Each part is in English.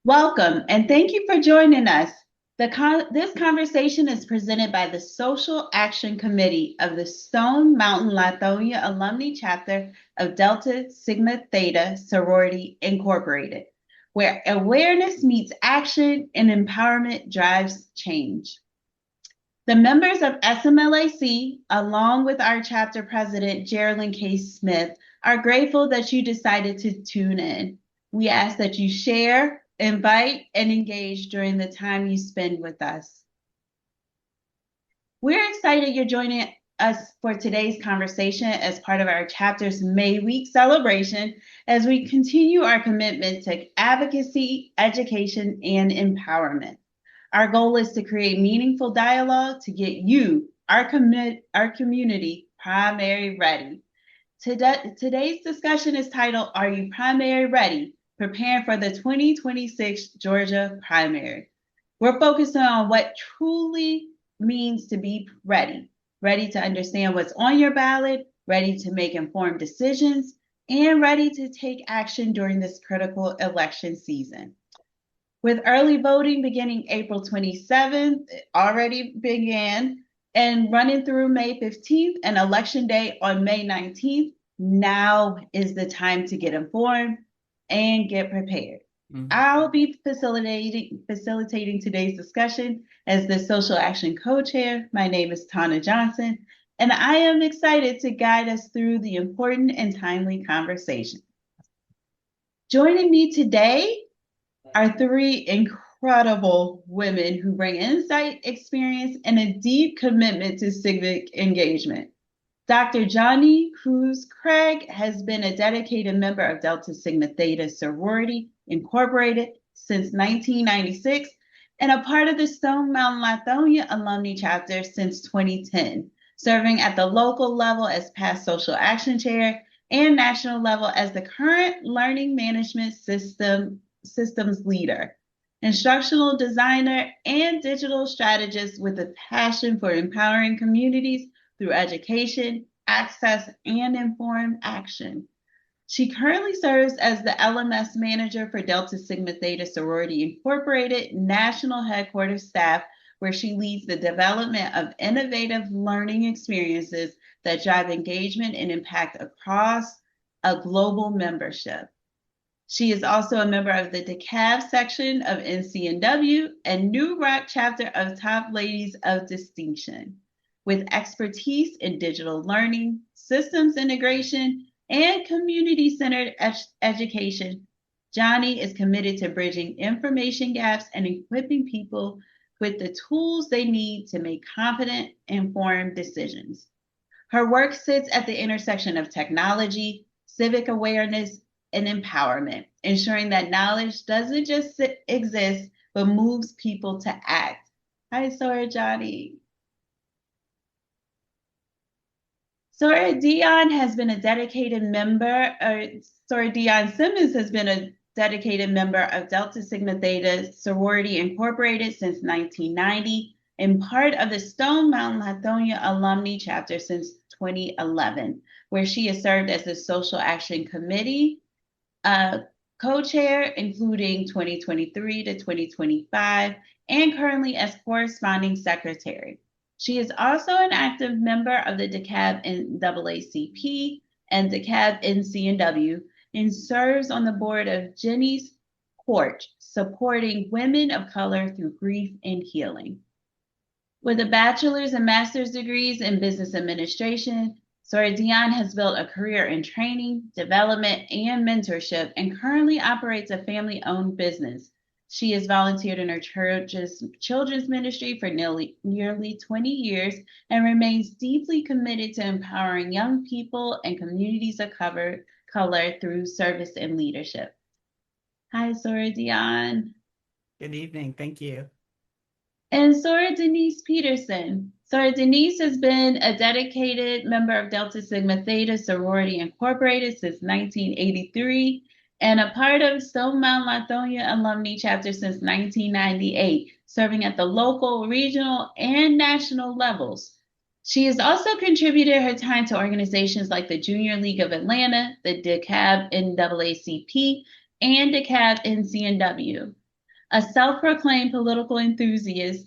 Welcome, and thank you for joining us. This conversation is presented by the Social Action Committee of the Stone Mountain Lithonia Alumni Chapter of Delta Sigma Theta Sorority Incorporated, where awareness meets action and empowerment drives change. The members of SM-LAC, along with our chapter president, Geraldine K. Smith, are grateful that you decided to tune in. We ask that you share, invite, and engage during the time you spend with us. We're excited you're joining us for today's conversation as part of our chapter's May Week celebration as we continue our commitment to advocacy, education, and empowerment. Our goal is to create meaningful dialogue to get you, our community, primary ready. Today's discussion is titled, Are You Primary Ready? Preparing for the 2026 Georgia primary. We're focusing on what truly means to be ready to understand what's on your ballot, ready to make informed decisions, and ready to take action during this critical election season. With early voting beginning April 27th, it already began, and running through May 15th and Election Day on May 19th, now is the time to get informed and get prepared. I'll be facilitating today's discussion as the Social Action Co-Chair. My name is Tana Johnson, and I am excited to guide us through the important and timely conversation. Joining me today are three incredible women who bring insight, experience, and a deep commitment to civic engagement. Dr. Johnny Cruz Craig has been a dedicated member of Delta Sigma Theta Sorority Incorporated since 1996 and a part of the Stone Mountain Lithonia Alumni Chapter since 2010, serving at the local level as past Social Action Chair and national level as the current Learning Management Systems leader, instructional designer, and digital strategist with a passion for empowering communities through education, access, and informed action. She currently serves as the LMS manager for Delta Sigma Theta Sorority Incorporated National Headquarters staff, where she leads the development of innovative learning experiences that drive engagement and impact across a global membership. She is also a member of the DeKalb section of NCNW and New Rock chapter of Top Ladies of Distinction. With expertise in digital learning, systems integration, and community-centered education, Johnny is committed to bridging information gaps and equipping people with the tools they need to make confident, informed decisions. Her work sits at the intersection of technology, civic awareness, and empowerment, ensuring that knowledge doesn't just exist, but moves people to act. Hi, Sora Johnny. Sora Dion has been a dedicated member, Sora Dion Simmons has been a dedicated member of Delta Sigma Theta Sorority Incorporated since 1990 and part of the Stone Mountain Lithonia Alumni Chapter since 2011, where she has served as the Social Action Committee co-chair, including 2023 to 2025, and currently as corresponding secretary. She is also an active member of the DeKalb NAACP and DeKalb NCNW and serves on the board of Jenny's Porch, supporting women of color through grief and healing. With a bachelor's and master's degrees in business administration, Sora Dion has built a career in training, development, and mentorship and currently operates a family-owned business. She has volunteered in her children's ministry for nearly 20 years and remains deeply committed to empowering young people and communities of color through service and leadership. Hi, Sora Dion. Good evening. Thank you. And Sora Denise Peterson. Sora Denise has been a dedicated member of Delta Sigma Theta Sorority Incorporated since 1983 and a part of Stone Mountain Lithonia Alumni Chapter since 1998, serving at the local, regional, and national levels. She has also contributed her time to organizations like the Junior League of Atlanta, the DeKalb NAACP, and DeKalb NCNW. A self-proclaimed political enthusiast,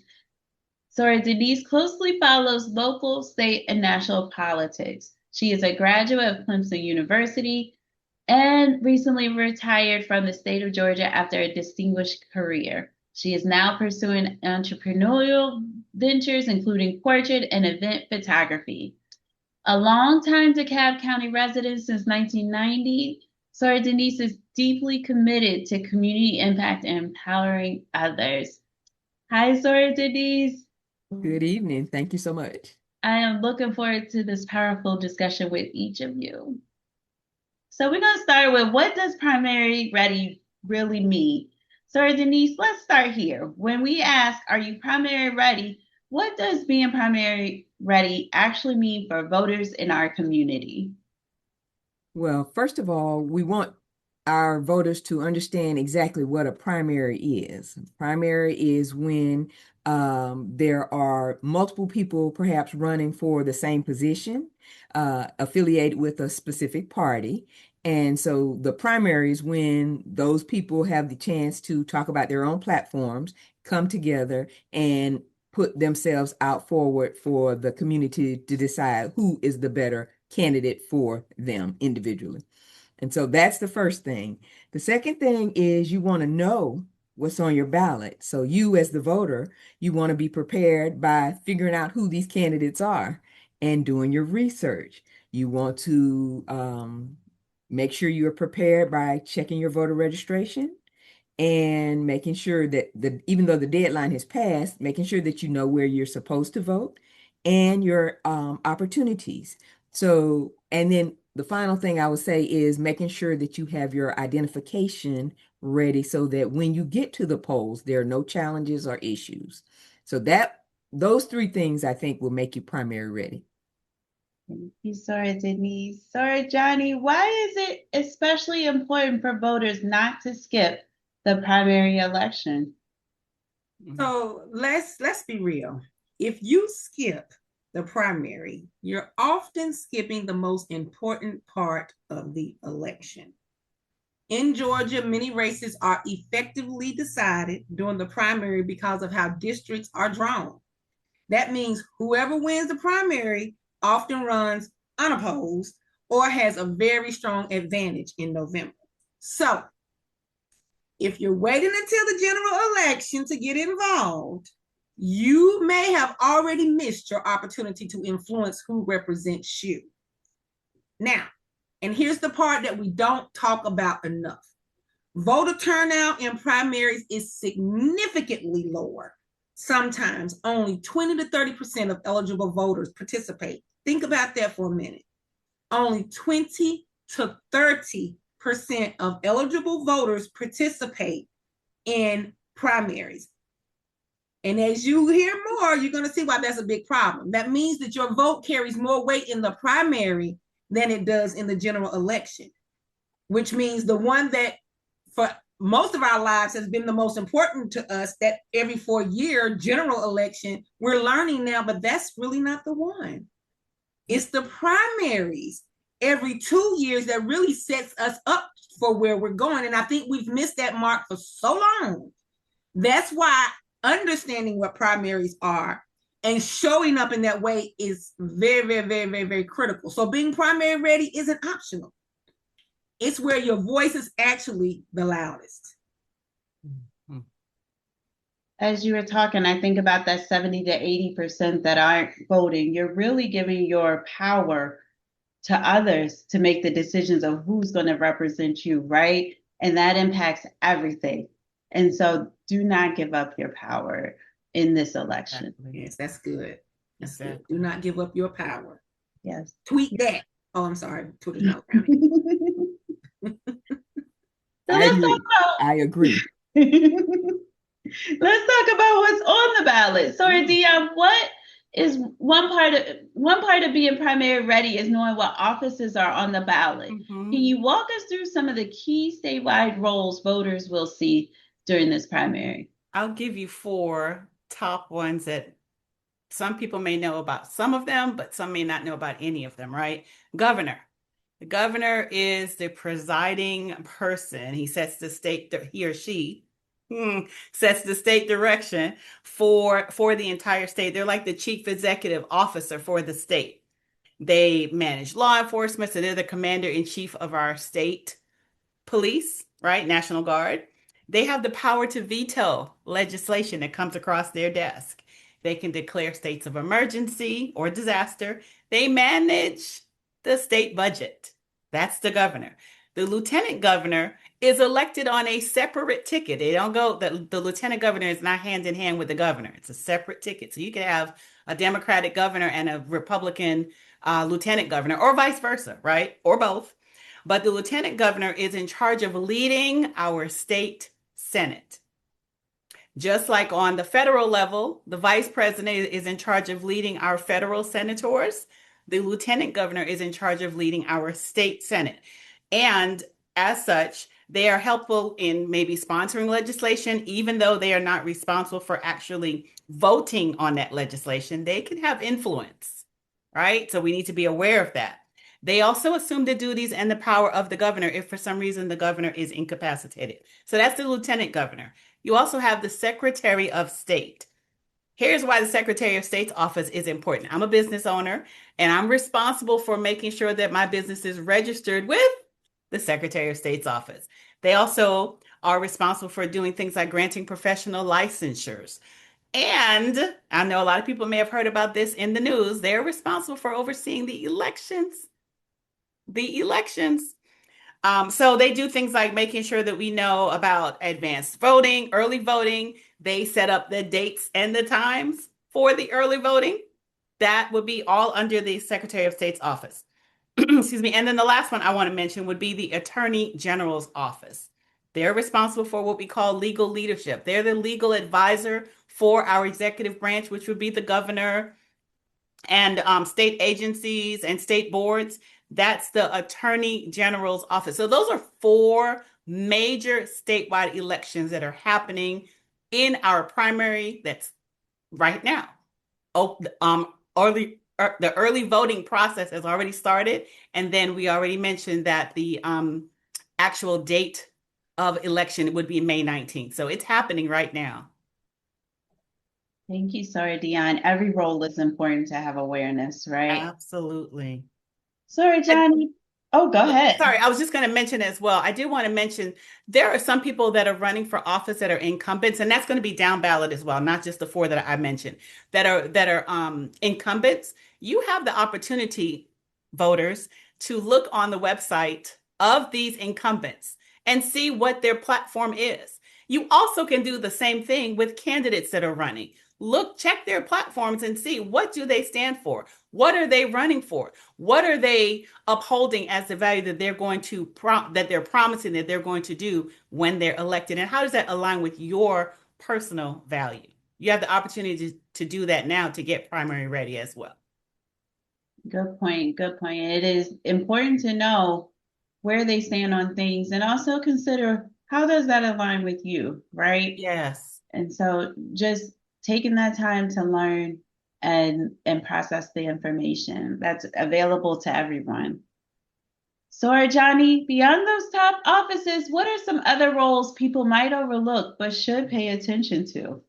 Sora Denise closely follows local, state, and national politics. She is a graduate of Clemson University and recently retired from the state of Georgia after a distinguished career. She is now pursuing entrepreneurial ventures, including portrait and event photography. A longtime DeKalb County resident since 1990, Sora Denise is deeply committed to community impact and empowering others. Hi, Sora Denise. Good evening. Thank you so much. I am looking forward to this powerful discussion with each of you. So we're going to start with, what does primary ready really mean? Sora Denise, let's start here. When we ask, are you primary ready? What does being primary ready actually mean for voters in our community? Well, first of all, we want our voters to understand exactly what a primary is. Primary is when there are multiple people perhaps running for the same position, affiliated with a specific party. And so the primary is when those people have the chance to talk about their own platforms, come together, and put themselves out forward for the community to decide who is the better candidate for them individually. And so that's the first thing. The second thing is you want to know what's on your ballot. So you, as the voter, you want to be prepared by figuring out who these candidates are and doing your research. You want to make sure you're prepared by checking your voter registration and making sure that even though the deadline has passed, making sure that you know where you're supposed to vote and your opportunities. So, and then the final thing I would say is making sure that you have your identification ready so that when you get to the polls, there are no challenges or issues. So those three things I think will make you primary ready. Thank you, Sora Denise. Sora Johnny, why is it especially important for voters not to skip the primary election? So let's be real. If you skip the primary, you're often skipping the most important part of the election. In Georgia, many races are effectively decided during the primary because of how districts are drawn. That means whoever wins the primary often runs unopposed or has a very strong advantage in November. So if you're waiting until the general election to get involved, you may have already missed your opportunity to influence who represents you. Now, and here's the part that we don't talk about enough. Voter turnout in primaries is significantly lower. Sometimes only 20 to 30% of eligible voters participate. Think about that for a minute. Only 20 to 30% of eligible voters participate in primaries. And as you hear more, you're going to see why that's a big problem. That means that your vote carries more weight in the primary than it does in the general election, which means the one that for most of our lives has been the most important to us, that every 4-year general election, we're learning now, but that's really not the one. It's the primaries every 2 years that really sets us up for where we're going. And I think we've missed that mark for so long. That's why understanding what primaries are and showing up in that way is very, very, very, very, very critical. So being primary ready isn't optional. It's where your voice is actually the loudest. As you were talking, I think about that 70 to 80% that aren't voting. You're really giving your power to others to make the decisions of who's going to represent you, right? And that impacts everything. And so do not give up your power in this election. Yes, that's good. That's good. Do not give up your power. Yes. Tweet that. Oh, I'm sorry. Twitter's not. I agree. Let's talk about what's on the ballot. So, Dion, what is one part of being primary ready is knowing what offices are on the ballot. Can you walk us through some of the key statewide roles voters will see during this primary? I'll give you 4 top ones that some people may know about some of them, but some may not know about any of them, right? Governor. The governor is the presiding person. He sets the state, he or she sets the state direction for the entire state. They're like the chief executive officer for the state. They manage law enforcement, so they're the commander in chief of our state police, right? National Guard. They have the power to veto legislation that comes across their desk. They can declare states of emergency or disaster. They manage the state budget. That's the governor. The lieutenant governor is elected on a separate ticket. They don't go, the lieutenant governor is not hand in hand with the governor. It's a separate ticket. So you can have a Democratic governor and a Republican lieutenant governor, or vice versa, right? Or both. But the lieutenant governor is in charge of leading our state senate. Just like on the federal level, the vice president is in charge of leading our federal senators. The lieutenant governor is in charge of leading our state senate. And as such, they are helpful in maybe sponsoring legislation, even though they are not responsible for actually voting on that legislation. They can have influence, right? So we need to be aware of that. They also assume the duties and the power of the governor if for some reason the governor is incapacitated. So that's the lieutenant governor. You also have the Secretary of State. Here's why the Secretary of State's office is important. I'm a business owner, and I'm responsible for making sure that my business is registered with the Secretary of State's office. They also are responsible for doing things like granting professional licensures. And I know a lot of people may have heard about this in the news. They're responsible for overseeing the elections. So they do things like making sure that we know about advanced voting, early voting. They set up the dates and the times for the early voting. That would be all under the Secretary of State's office. Excuse me. And then the last one I want to mention would be the Attorney General's office. They're responsible for what we call legal leadership. They're the legal advisor for our executive branch, which would be the governor and state agencies and state boards. That's the Attorney General's office. So those are 4 major statewide elections that are happening in our primary that's right now. The early voting process has already started. And then we already mentioned that the actual date of election would be May 19th. So it's happening right now. Thank you, Sorry, Dion. Every role is important to have awareness, right? Absolutely. Sorry, Johnny. Oh, go ahead. Sorry, I was just going to mention as well. I do want to mention there are some people that are running for office that are incumbents, and that's going to be down ballot as well, not just the 4 that I mentioned that are incumbents. You have the opportunity, voters, to look on the website of these incumbents and see what their platform is. You also can do the same thing with candidates that are running. Check their platforms and see what do they stand for? What are they running for? What are they upholding as the value that they're going to that they're promising that they're going to do when they're elected? And how does that align with your personal value? You have the opportunity to do that now to get primary ready as well. Good point. Good point. It is important to know where they stand on things and also consider how does that align with you, right? Yes. And so just taking that time to learn and process the information that's available to everyone. So, Johnny, beyond those top offices, what are some other roles people might overlook but should pay attention to?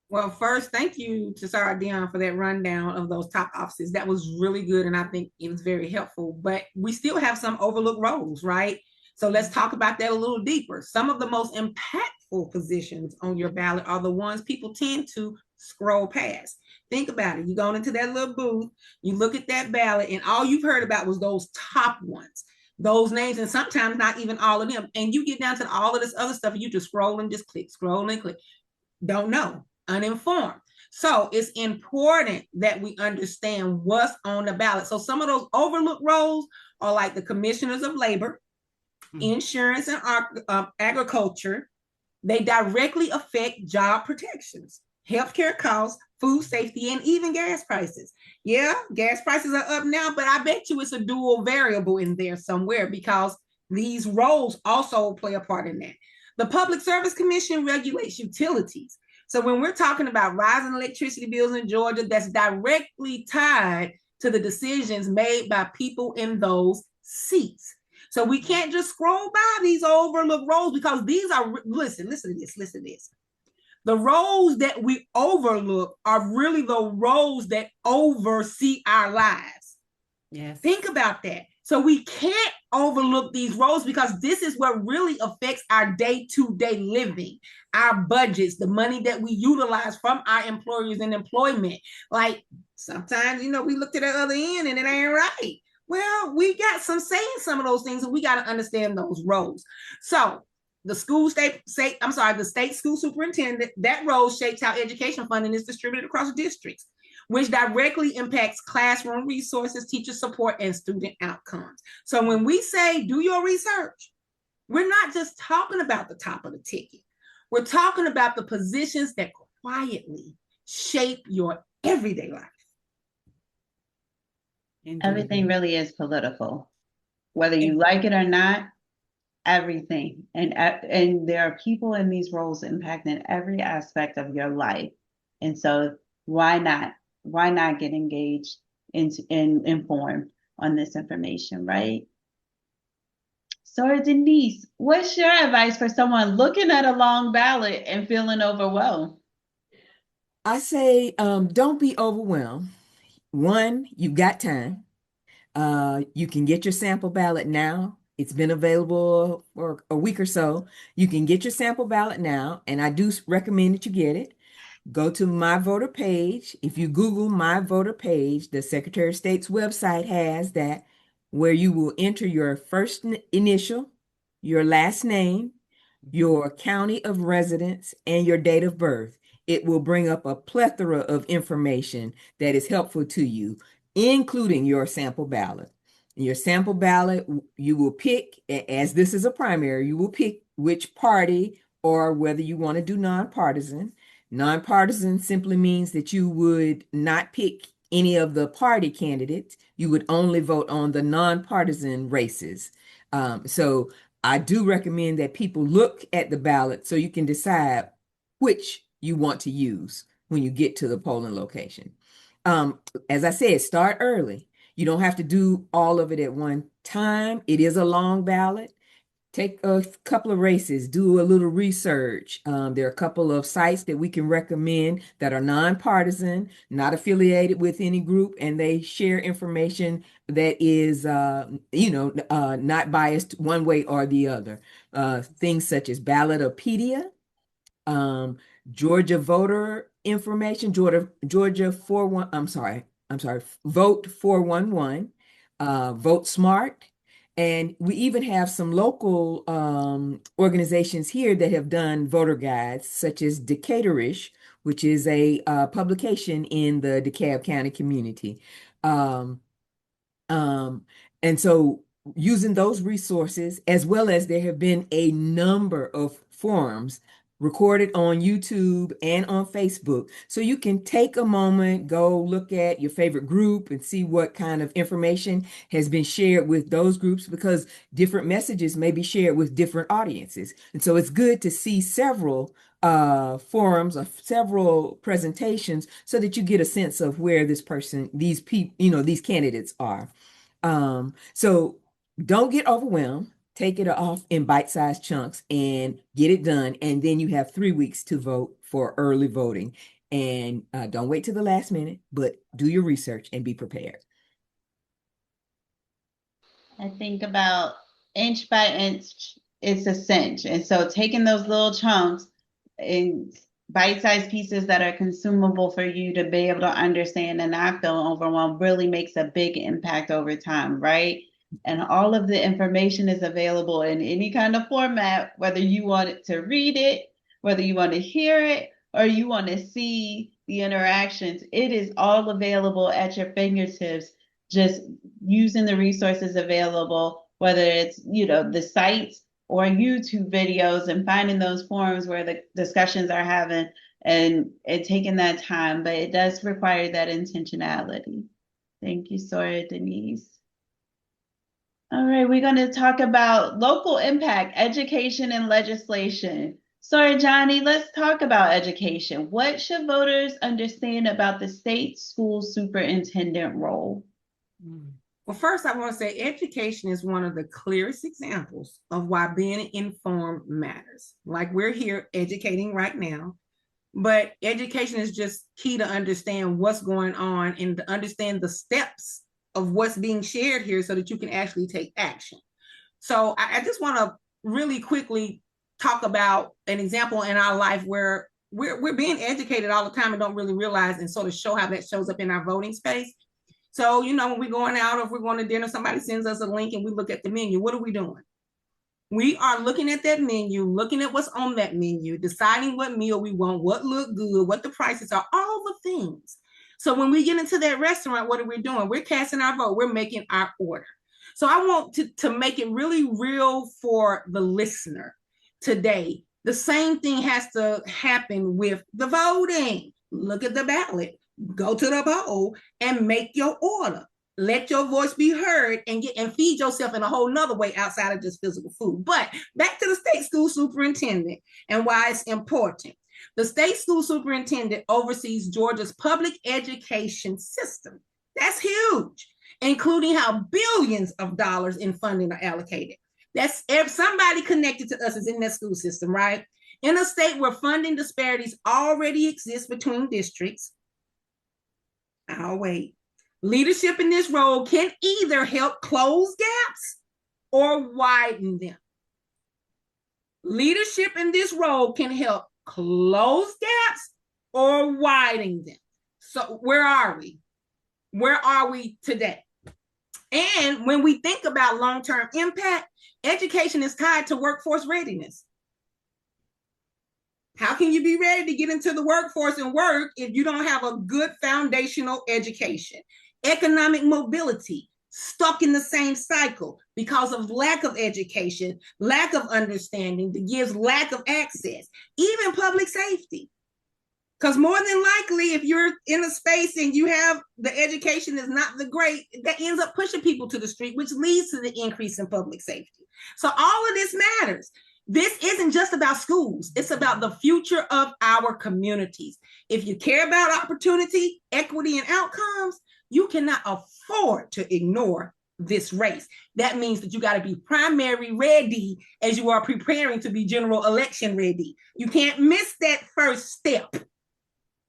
Well, first, thank you to Sarah Dion for that rundown of those top offices. That was really good, and I think it was very helpful. But we still have some overlooked roles, right? So let's talk about that a little deeper. Some of the most impactful positions on your ballot are the ones people tend to scroll past. Think about it. You're going into that little booth, you look at that ballot, and all you've heard about was those top ones, those names, and sometimes not even all of them. And you get down to all of this other stuff, and you just scroll and just click, scroll and click. Don't know, uninformed. So it's important that we understand what's on the ballot. So some of those overlooked roles are like the commissioners of labor, insurance and agriculture. They directly affect job protections, healthcare costs, food safety, and even gas prices. Yeah, gas prices are up now, but I bet you it's a dual variable in there somewhere because these roles also play a part in that. The Public Service Commission regulates utilities. So when we're talking about rising electricity bills in Georgia, that's directly tied to the decisions made by people in those seats. So we can't just scroll by these overlooked roles, because these are, listen to this. The roles that we overlook are really the roles that oversee our lives. Yes. Think about that. So we can't overlook these roles, because this is what really affects our day-to-day living, our budgets, the money that we utilize from our employers and employment. Like sometimes, we look to the other end and it ain't right. Well, we got some say in some of those things, and we got to understand those roles. So the state school superintendent, that role shapes how education funding is distributed across districts, which directly impacts classroom resources, teacher support, and student outcomes. So when we say do your research, we're not just talking about the top of the ticket. We're talking about the positions that quietly shape your everyday life. Indeed. Everything really is political, whether you like it or not. Everything, and there are people in these roles impacting every aspect of your life, and so why not get engaged and informed on this information, right? So Denise, what's your advice for someone looking at a long ballot and feeling overwhelmed? I say, don't be overwhelmed. One, you've got time. You can get your sample ballot now. It's been available for a week or so. You can get your sample ballot now, and I do recommend that you get it. Go to My Voter page. If you Google My Voter page, the Secretary of State's website has that, where you will enter your first initial, your last name, your county of residence, and your date of birth. It will bring up a plethora of information that is helpful to you, including your sample ballot. In your sample ballot, you will pick, as this is a primary, you will pick which party or whether you want to do nonpartisan. Nonpartisan simply means that you would not pick any of the party candidates. You would only vote on the nonpartisan races. So I do recommend that people look at the ballot so you can decide which you want to use when you get to the polling location. As I said, start early. You don't have to do all of it at one time. It is a long ballot. Take a couple of races, do a little research. There are a couple of sites that we can recommend that are nonpartisan, not affiliated with any group, and they share information that is, not biased one way or the other. Things such as Ballotopedia, Georgia voter information, Georgia 41, I'm sorry, Vote 411, Vote Smart. And we even have some local organizations here that have done voter guides, such as Decatur-ish, which is a publication in the DeKalb County community. Um, and so using those resources, as well as there have been a number of forums recorded on YouTube and on Facebook. So you can take a moment, go look at your favorite group and see what kind of information has been shared with those groups, because different messages may be shared with different audiences. And so it's good to see several forums or several presentations so that you get a sense of where these people, these candidates are. So don't get overwhelmed. Take it off in bite-sized chunks and get it done. And then you have 3 weeks to vote for early voting. And don't wait till the last minute, but do your research and be prepared. I think about inch by inch, it's a cinch. And so taking those little chunks and bite-sized pieces that are consumable for you to be able to understand and not feel overwhelmed really makes a big impact over time, right? And all of the information is available in any kind of format, whether you want to read it, whether you want to hear it, or you want to see the interactions. It is all available at your fingertips, just using the resources available, whether it's, the sites or YouTube videos, and finding those forums where the discussions are having and taking that time. But it does require that intentionality. Thank you, Sora Denise. All right, we're going to talk about local impact, education, and legislation. Sorry, Johnny, let's talk about education. What should voters understand about the state school superintendent role? Well, first, I want to say education is one of the clearest examples of why being informed matters. Like we're here educating right now, but education is just key to understand what's going on and to understand the steps of what's being shared here so that you can actually take action. So I just want to really quickly talk about an example in our life where we're being educated all the time and don't really realize and sort of show how that shows up in our voting space. So, you know, when we're going out or if we're going to dinner, somebody sends us a link and we look at the menu. What are we doing? We are looking at that menu, looking at what's on that menu, deciding what meal we want, what look good, what the prices are, all the things. So when we get into that restaurant, what are we doing? We're casting our vote. We're making our order. So I want to make it really real for the listener today. The same thing has to happen with the voting. Look at the ballot, go to the bowl and make your order. Let your voice be heard and feed yourself in a whole nother way outside of just physical food. But back to the state school superintendent and why it's important. The state school superintendent oversees Georgia's public education system. That's huge, including how billions of dollars in funding are allocated. That's if somebody connected to us is in that school system, right? In a state where funding disparities already exist between districts, I'll wait. Leadership in this role can either help close gaps or widen them. Leadership in this role can help close gaps or widen them. So where are we? Where are we today? And when we think about long-term impact, education is tied to workforce readiness. How can you be ready to get into the workforce and work if you don't have a good foundational education? Economic mobility, stuck in the same cycle because of lack of education, lack of understanding that gives lack of access, even public safety. Because more than likely, if you're in a space and you have the education is not the great, that ends up pushing people to the street, which leads to the increase in public safety. So all of this matters. This isn't just about schools. It's about the future of our communities. If you care about opportunity, equity, and outcomes, you cannot afford to ignore this race. That means that you got to be primary ready as you are preparing to be general election ready. You can't miss that first step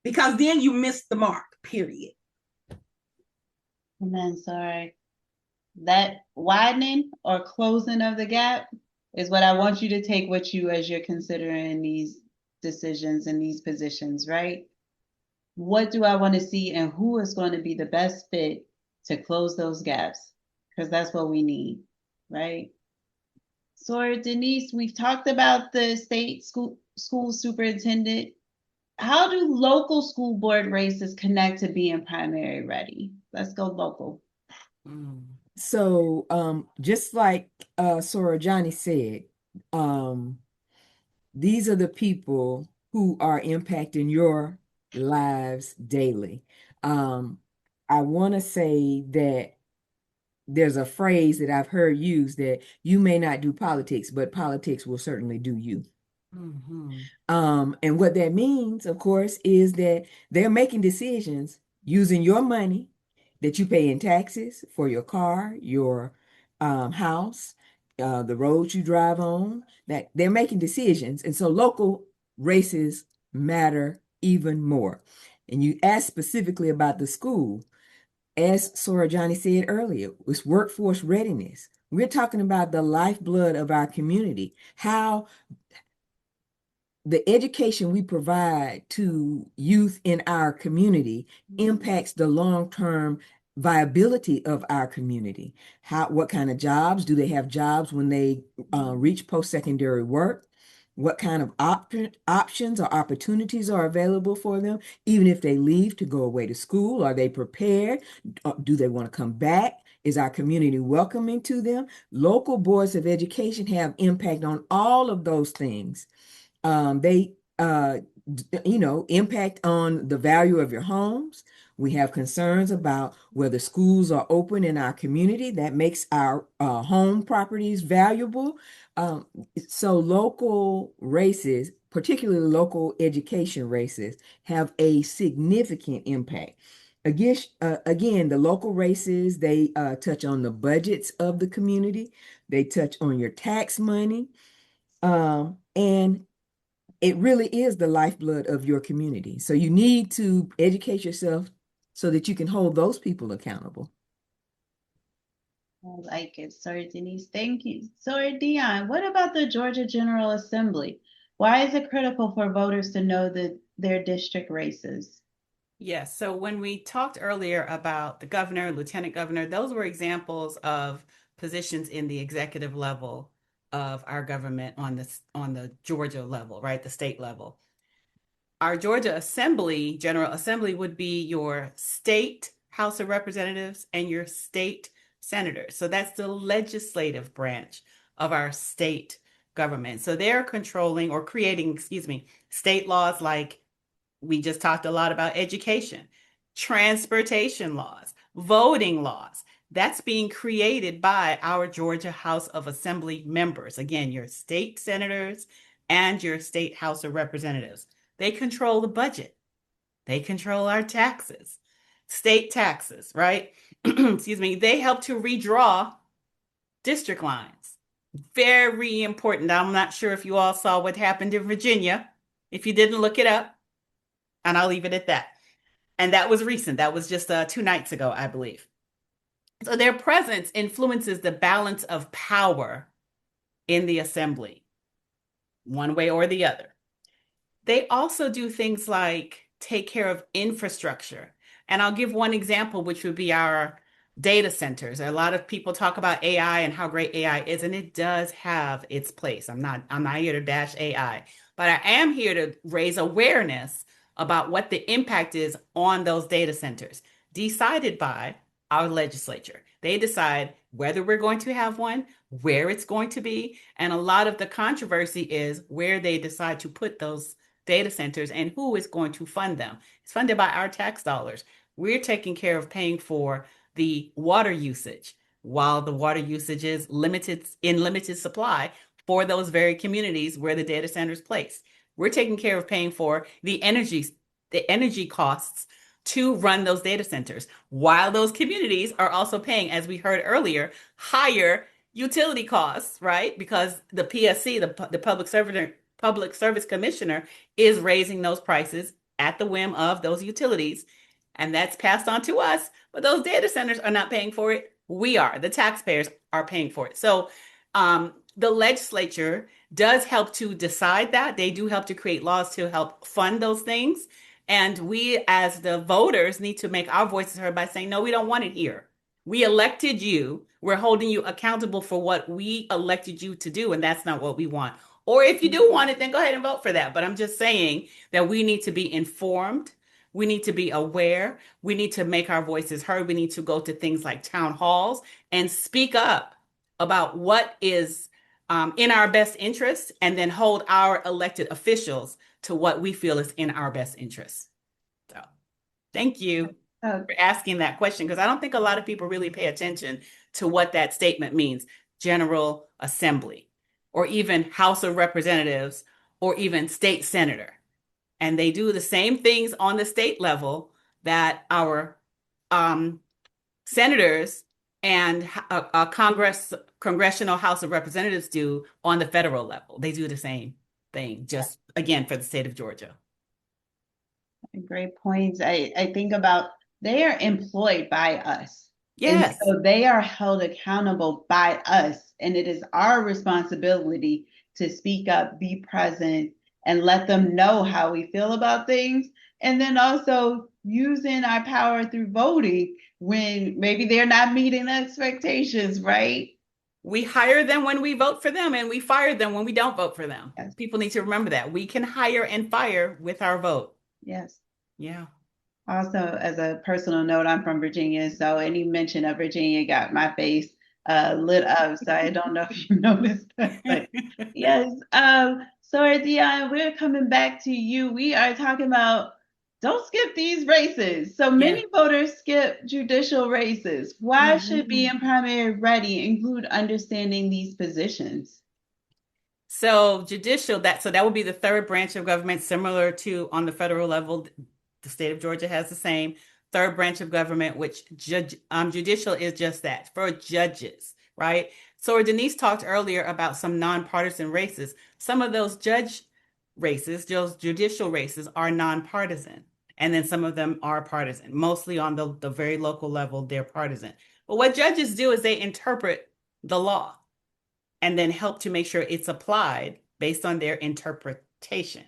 because then you miss the mark, period. And then, sorry, that widening or closing of the gap is what I want you to take with you as you're considering these decisions and these positions, right? What do I want to see and who is going to be the best fit to close those gaps? Because that's what we need, right? So Denise, we've talked about the state school superintendent. How do local school board races connect to being primary ready? Let's go local. So just like Sora Johnny said, these are the people who are impacting your lives daily. I want to say that there's a phrase that I've heard used that you may not do politics, but politics will certainly do you. And what that means, of course, is that they're making decisions using your money that you pay in taxes for your car, your house, the roads you drive on, that they're making decisions. And so local races matter even more. And you asked specifically about the school. As Sora Johnny said earlier, it's workforce readiness. We're talking about the lifeblood of our community, how the education we provide to youth in our community impacts the long-term viability of our community. What kind of jobs? Do they have jobs when they reach post-secondary work? What kind of options or opportunities are available for them, even if they leave to go away to school? Are they prepared? Do they want to come back? Is our community welcoming to them? Local boards of education have impact on all of those things. They impact on the value of your homes. We have concerns about whether schools are open in our community. That makes our home properties valuable. So local races, particularly local education races, have a significant impact. Again, the local races, they touch on the budgets of the community. They touch on your tax money. And it really is the lifeblood of your community. So you need to educate yourself so that you can hold those people accountable. I like it, Sorry, Denise. Thank you. Sorry, Dion, what about the Georgia General Assembly? Why is it critical for voters to know their district races? Yes. So when we talked earlier about the governor, lieutenant governor, those were examples of positions in the executive level of our government on the Georgia level, right? The state level. Our Georgia Assembly, General Assembly, would be your state House of Representatives and your state senators. So that's the legislative branch of our state government. So they're controlling or creating, state laws like we just talked a lot about education, transportation laws, voting laws. That's being created by our Georgia House of Assembly members. Again, your state senators and your state House of Representatives. They control the budget. They control our taxes, state taxes, right? They help to redraw district lines. Very important. I'm not sure if you all saw what happened in Virginia. If you didn't, look it up. And I'll leave it at that. And that was recent. That was just 2 nights ago, I believe. So their presence influences the balance of power in the assembly, one way or the other. They also do things like take care of infrastructure. And I'll give one example, which would be our data centers. A lot of people talk about AI and how great AI is, and it does have its place. I'm not here to bash AI, but I am here to raise awareness about what the impact is on those data centers, decided by our legislature. They decide whether we're going to have one, where it's going to be, and a lot of the controversy is where they decide to put those data centers and who is going to fund them. It's funded by our tax dollars. We're taking care of paying for the water usage, while the water usage is limited supply for those very communities where the data center is placed. We're taking care of paying for the energy costs to run those data centers, while those communities are also paying, as we heard earlier, higher utility costs, right? Because the PSC, the Public Service Commissioner, is raising those prices at the whim of those utilities, and that's passed on to us. But those data centers are not paying for it. We are. The taxpayers are paying for it. So the legislature does help to decide that. They do help to create laws to help fund those things. And we, as the voters, need to make our voices heard by saying, no, we don't want it here. We elected you. We're holding you accountable for what we elected you to do, and that's not what we want. Or if you do want it, then go ahead and vote for that. But I'm just saying that we need to be informed. We need to be aware. We need to make our voices heard. We need to go to things like town halls and speak up about what is in our best interest, and then hold our elected officials to what we feel is in our best interest. So thank you for asking that question, because I don't think a lot of people really pay attention to what that statement means. General Assembly, or even House of Representatives, or even state senator. And they do the same things on the state level that our senators and Congressional House of Representatives do on the federal level. They do the same thing, just again for the state of Georgia. Great points. I think about, they are employed by us. Yes. And so they are held accountable by us. And it is our responsibility to speak up, be present, and let them know how we feel about things. And then also using our power through voting when maybe they're not meeting expectations, right? We hire them when we vote for them, and we fire them when we don't vote for them. Yes. People need to remember that. We can hire and fire with our vote. Yes. Yeah. Also, as a personal note, I'm from Virginia, so any mention of Virginia got my face lit up. So I don't know if you noticed that, but yes. So Dion, we're coming back to you. We are talking about, don't skip these races. So many voters skip judicial races. Why should being primary ready include understanding these positions? So judicial, that would be the third branch of government, similar to on the federal level. The state of Georgia has the same. third branch of government, which judicial is just that, for judges, right? So Denise talked earlier about some nonpartisan races. Some of those judge races, those judicial races, are nonpartisan. And then some of them are partisan. Mostly on the very local level, they're partisan. But what judges do is they interpret the law and then help to make sure it's applied based on their interpretation.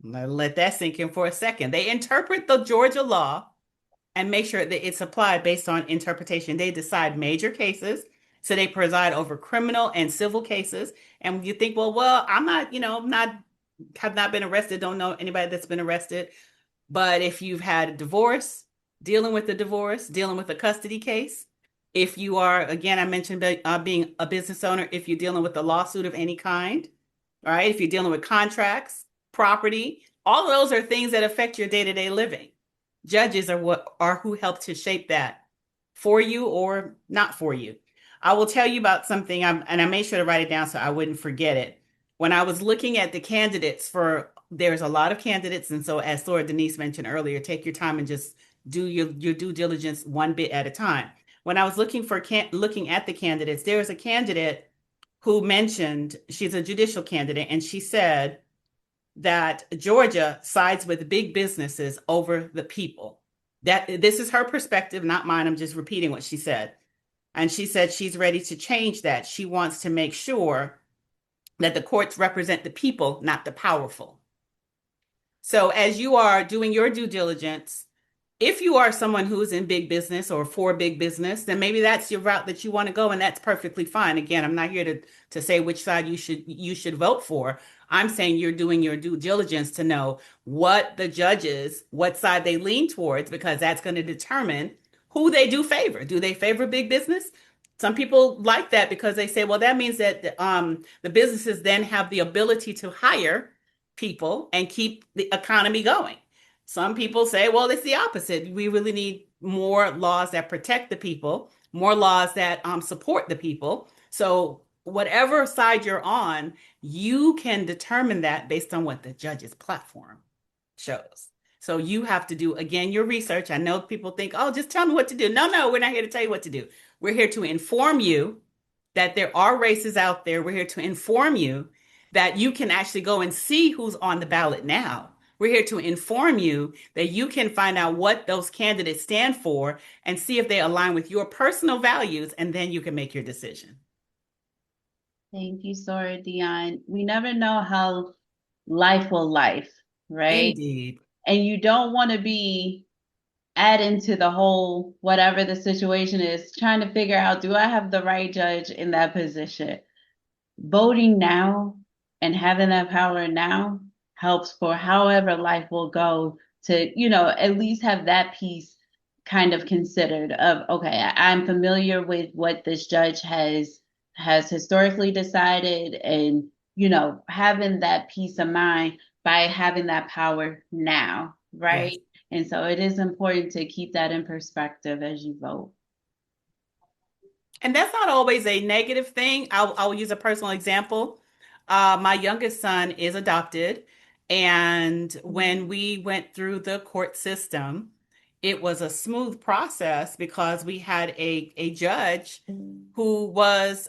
Let that sink in for a second. They interpret the Georgia law and make sure that it's applied based on interpretation. They decide major cases. So they preside over criminal and civil cases. And you think, well, I'm not, have not been arrested, don't know anybody that's been arrested. But if you've had a divorce, dealing with a divorce, dealing with a custody case, if you are, again, I mentioned being a business owner, if you're dealing with a lawsuit of any kind, right? If you're dealing with contracts, property, all of those are things that affect your day-to-day living. Judges are who help to shape that for you or not for you. I will tell you about something, and I made sure to write it down so I wouldn't forget it. When I was looking at the candidates there's a lot of candidates, and so as Laura Denise mentioned earlier, take your time and just do your due diligence one bit at a time. When I was looking at the candidates, there was a candidate who mentioned, she's a judicial candidate, and she said that Georgia sides with big businesses over the people. This is her perspective, not mine. I'm just repeating what she said. And she said she's ready to change that. She wants to make sure that the courts represent the people, not the powerful. So as you are doing your due diligence, if you are someone who is in big business or for big business, then maybe that's your route that you want to go, and that's perfectly fine. Again, I'm not here to say which side you should vote for. I'm saying you're doing your due diligence to know what the judges, what side they lean towards, because that's going to determine who they do favor. Do they favor big business? Some people like that because they say, well, that means that the businesses then have the ability to hire people and keep the economy going. Some people say, well, it's the opposite. We really need more laws that protect the people, more laws that support the people. So whatever side you're on, you can determine that based on what the judge's platform shows. So you have to do, again, your research. I know people think, oh, just tell me what to do. No, we're not here to tell you what to do. We're here to inform you that there are races out there. We're here to inform you that you can actually go and see who's on the ballot now. We're here to inform you that you can find out what those candidates stand for and see if they align with your personal values, and then you can make your decision. Thank you, Sora Dion. We never know how life will life, right? Indeed. And you don't want to be adding to the whole, whatever the situation is, trying to figure out, do I have the right judge in that position? Voting now and having that power now helps for however life will go to, at least have that piece kind of considered of, okay, I'm familiar with what this judge has historically decided, and, having that peace of mind by having that power now, right? Yes. And so it is important to keep that in perspective as you vote. And that's not always a negative thing. I'll use a personal example. My youngest son is adopted. And when we went through the court system, it was a smooth process because we had a judge who was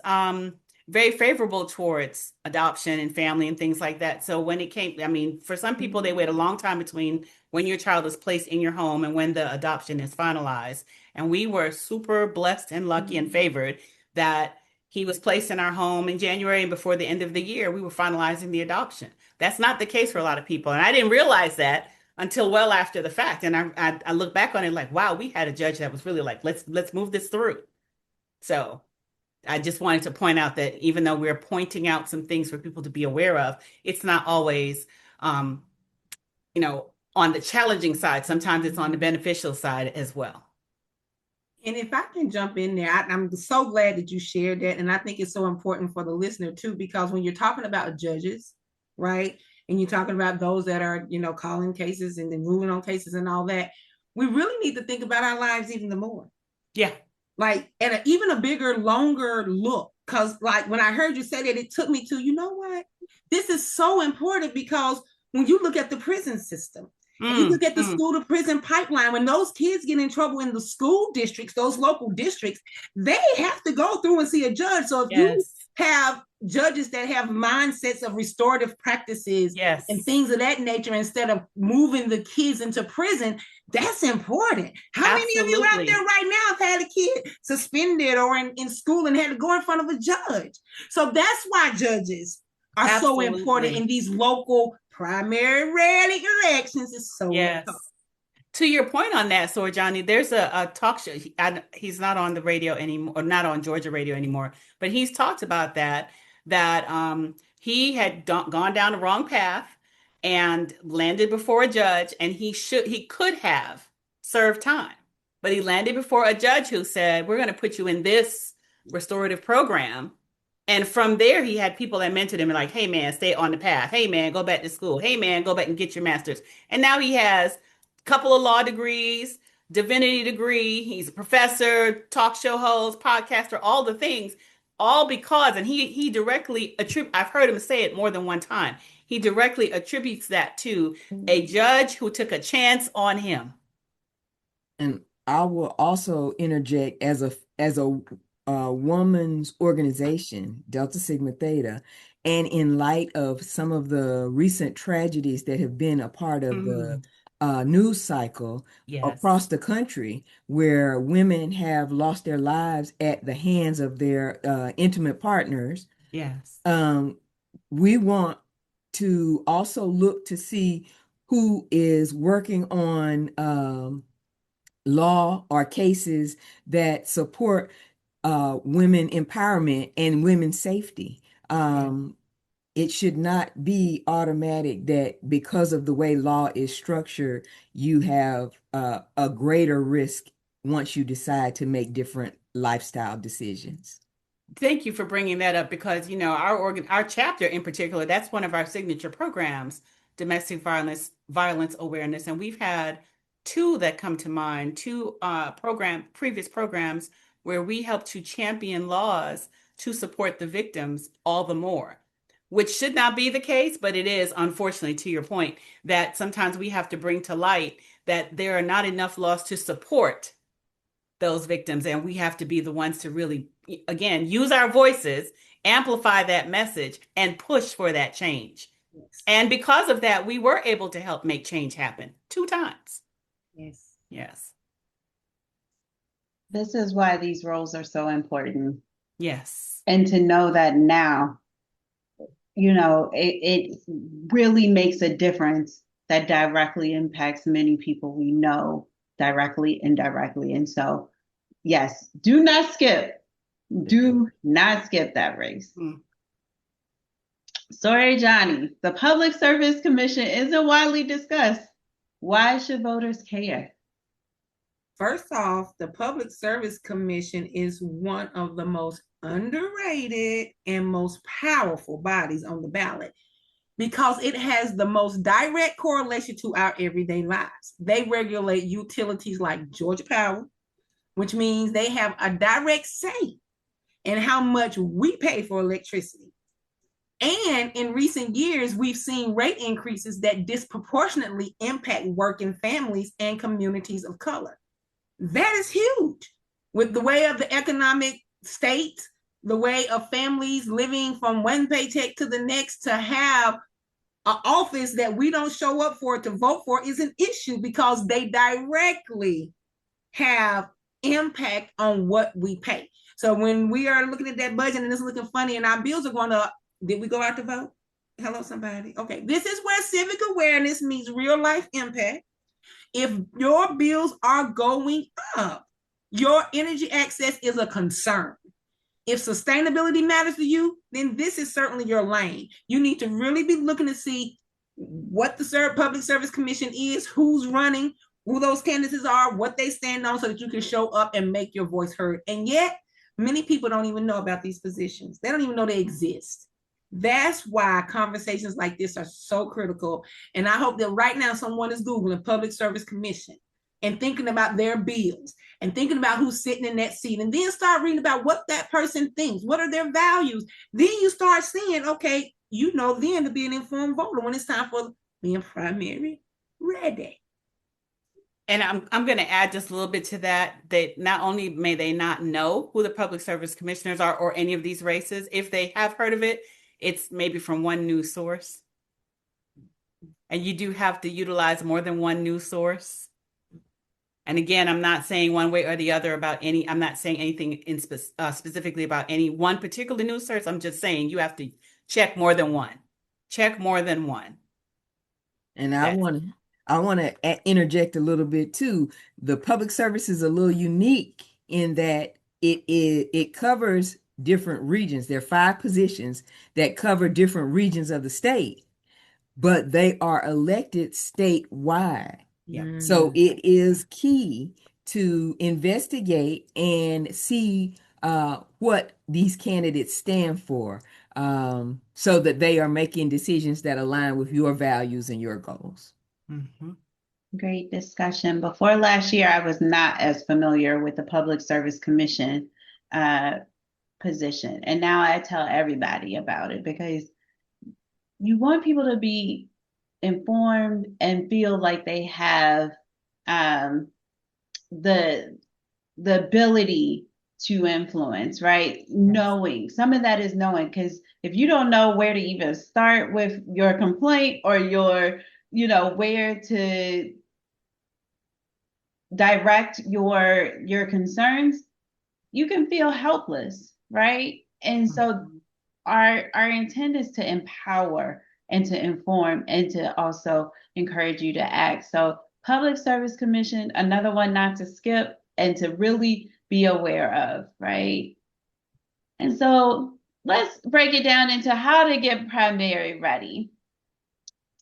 very favorable towards adoption and family and things like that. So when it came, for some people, they wait a long time between when your child is placed in your home and when the adoption is finalized. And we were super blessed and lucky and favored that he was placed in our home in January, and before the end of the year, we were finalizing the adoption. That's not the case for a lot of people. And I didn't realize that until well after the fact. And I look back on it like, wow, we had a judge that was really like, let's move this through. So I just wanted to point out that even though we're pointing out some things for people to be aware of, it's not always, on the challenging side. Sometimes it's on the beneficial side as well. And if I can jump in there, I'm so glad that you shared that. And I think it's so important for the listener too, because when you're talking about judges, right? And you're talking about those that are, calling cases and then moving on cases and all that, we really need to think about our lives even the more. Yeah. Like, and even a bigger, longer look. Because like when I heard you say that, it took me to, you know what? This is so important because when you look at the prison system, And you look at the school to prison pipeline, when those kids get in trouble in the school districts, those local districts, they have to go through and see a judge. So if you have judges that have mindsets of restorative practices and things of that nature, instead of moving the kids into prison, that's important. How many of you out there right now have had a kid suspended or in school and had to go in front of a judge? So that's why judges are so important in these local primary REaDy elections. Is so important. To your point on that, so Johnny, there's a talk show. He's not on the radio anymore, or not on Georgia radio anymore, but he's talked about that he had gone down the wrong path and landed before a judge, and he could have served time, but he landed before a judge who said, we're going to put you in this restorative program. And from there, he had people that mentored him and like, hey, man, stay on the path. Hey, man, go back to school. Hey, man, go back and get your master's. And now he has a couple of law degrees, divinity degree. He's a professor, talk show host, podcaster, all the things, all because, and he directly I've heard him say it more than one time. He directly attributes that to a judge who took a chance on him. And I will also interject as a woman's organization, Delta Sigma Theta, and in light of some of the recent tragedies that have been a part of the news cycle across the country, where women have lost their lives at the hands of their intimate partners. We want to also look to see who is working on law or cases that support women empowerment and women's safety. It should not be automatic that because of the way law is structured, you have a greater risk once you decide to make different lifestyle decisions. Thank you for bringing that up, because, you know, our chapter in particular, that's one of our signature programs, domestic violence awareness. And we've had two that come to mind, two previous programs where we help to champion laws to support the victims all the more, which should not be the case, but it is, unfortunately, to your point, that sometimes we have to bring to light that there are not enough laws to support those victims. And we have to be the ones to really, again, use our voices, amplify that message, and push for that change. And because of that, we were able to help make change happen 2 times. Yes. This is why these roles are so important. Yes. And to know that now, you know, it really makes a difference that directly impacts many people we know, directly, indirectly. And so, yes, do not skip that race. Sorry, Johnny, the Public Service Commission isn't widely discussed. Why should voters care? First off, the Public Service Commission is one of the most underrated and most powerful bodies on the ballot because it has the most direct correlation to our everyday lives. They regulate utilities like Georgia Power, which means they have a direct say in how much we pay for electricity. And in recent years, we've seen rate increases that disproportionately impact working families and communities of color. That is huge. With the way of the economic state, the way of families living from one paycheck to the next, to have an office that we don't show up for to vote for is an issue because they directly have impact on what we pay. So when we are looking at that budget and it's looking funny and our bills are going up, did we go out to vote? Hello, somebody. Okay, this is where civic awareness meets real life impact. If your bills are going up, your energy access is a concern. If sustainability matters to you, then this is certainly your lane. You need to really be looking to see what the Public Service Commission is, who's running, who those candidates are, what they stand on, so that you can show up and make your voice heard. And yet, many people don't even know about these positions. They don't even know they exist. That's why conversations like this are so critical. And I hope that right now someone is Googling Public Service Commission and thinking about their bills and thinking about who's sitting in that seat, and then start reading about what that person thinks. What are their values? Then you start seeing, okay, you know, then to be an informed voter when it's time for being primary, ready. And I'm going to add just a little bit to that, that not only may they not know who the public service commissioners are or any of these races, if they have heard of it, it's maybe from one news source. And you do have to utilize more than one news source. And again, I'm not saying one way or the other about any, I'm not saying anything specifically about any one particular news source. I'm just saying you have to check more than one. Check more than one. And I want to interject a little bit too. The public service is a little unique in that it covers different regions. There are 5 positions that cover different regions of the state, but they are elected statewide. Yeah. So it is key to investigate and see what these candidates stand for, so that they are making decisions that align with your values and your goals. Mm-hmm. Great discussion. Before last year, I was not as familiar with the Public Service Commission position. And now I tell everybody about it because you want people to be informed and feel like they have the ability to influence, right? Yes. Knowing some of that is knowing, because if you don't know where to even start with your complaint or your, where to direct your concerns, you can feel helpless, right? And so our intent is to empower and to inform and to also encourage you to act. So Public Service Commission, another one not to skip and to really be aware of, right? And so let's break it down into how to get primary ready.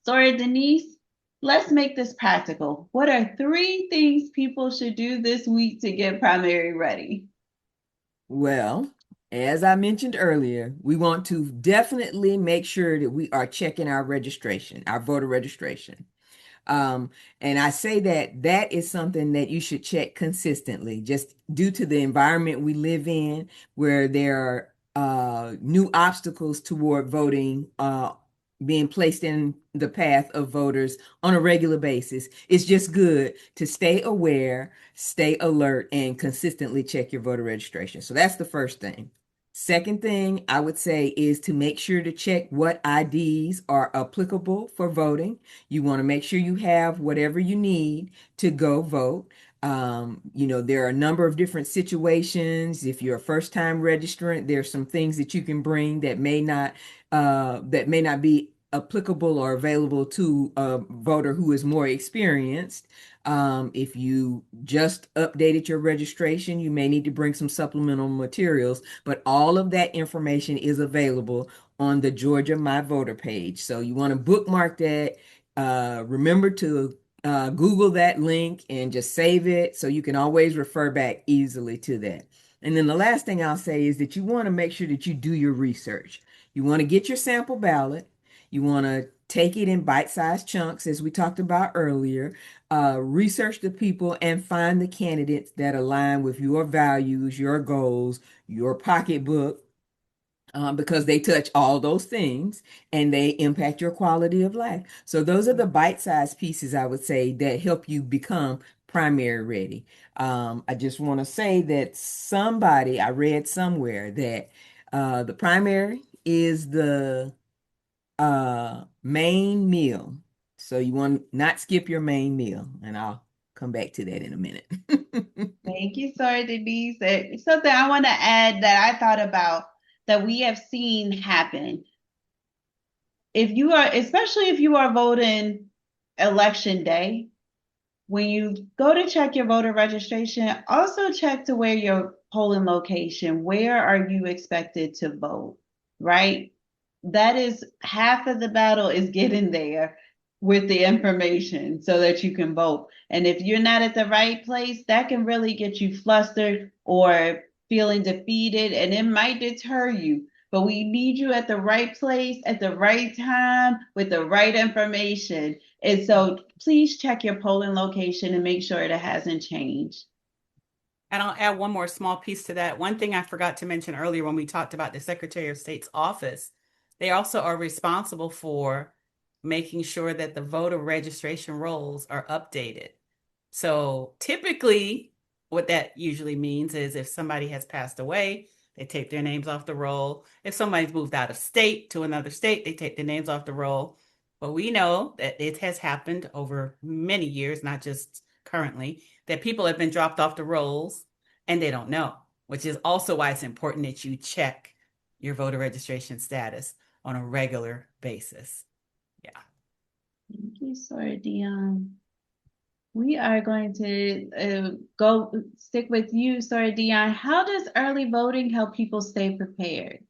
Sorry, Denise, let's make this practical. What are 3 things people should do this week to get primary ready? Well, as I mentioned earlier, we want to definitely make sure that we are checking our registration, our voter registration. And I say that is something that you should check consistently, just due to the environment we live in, where there are new obstacles toward voting being placed in the path of voters on a regular basis. It's just good to stay aware, stay alert, and consistently check your voter registration. So that's the first thing. Second thing I would say is to make sure to check what IDs are applicable for voting. You want to make sure you have whatever you need to go vote. There are a number of different situations. If you're a first-time registrant, there's some things that you can bring that may not be applicable or available to a voter who is more experienced. If you just updated your registration, you may need to bring some supplemental materials, but all of that information is available on the Georgia My Voter page. So you want to bookmark that. Remember to Google that link and just save it so you can always refer back easily to that. And then the last thing I'll say is that you want to make sure that you do your research. You want to get your sample ballot. You want to take it in bite-sized chunks, as we talked about earlier. Research the people and find the candidates that align with your values, your goals, your pocketbook, because they touch all those things and they impact your quality of life. So those are the bite-sized pieces, I would say, that help you become primary ready. I just want to say that I read somewhere that the primary is the main meal. So you want to not skip your main meal, and I'll come back to that in a minute. Thank you, sorry, Denise. Something I want to add that I thought about that we have seen happen. Especially if you are voting election day, when you go to check your voter registration, also check to where your polling location, where are you expected to vote, right? That is half of the battle, is getting there with the information so that you can vote. And if you're not at the right place, that can really get you flustered or feeling defeated, and it might deter you. But we need you at the right place at the right time with the right information. And so please check your polling location and make sure it hasn't changed. And I'll add one more small piece to that. One thing I forgot to mention earlier when we talked about the Secretary of State's office, they also are responsible for making sure that the voter registration rolls are updated. So typically, what that usually means is if somebody has passed away, they take their names off the roll. If somebody's moved out of state to another state, they take their names off the roll. But we know that it has happened over many years, not just currently, that people have been dropped off the rolls and they don't know, which is also why it's important that you check your voter registration status on a regular basis. Yeah. Thank you, Sora Dion. We are going to go stick with you, Sora Dion. How does early voting help people stay prepared?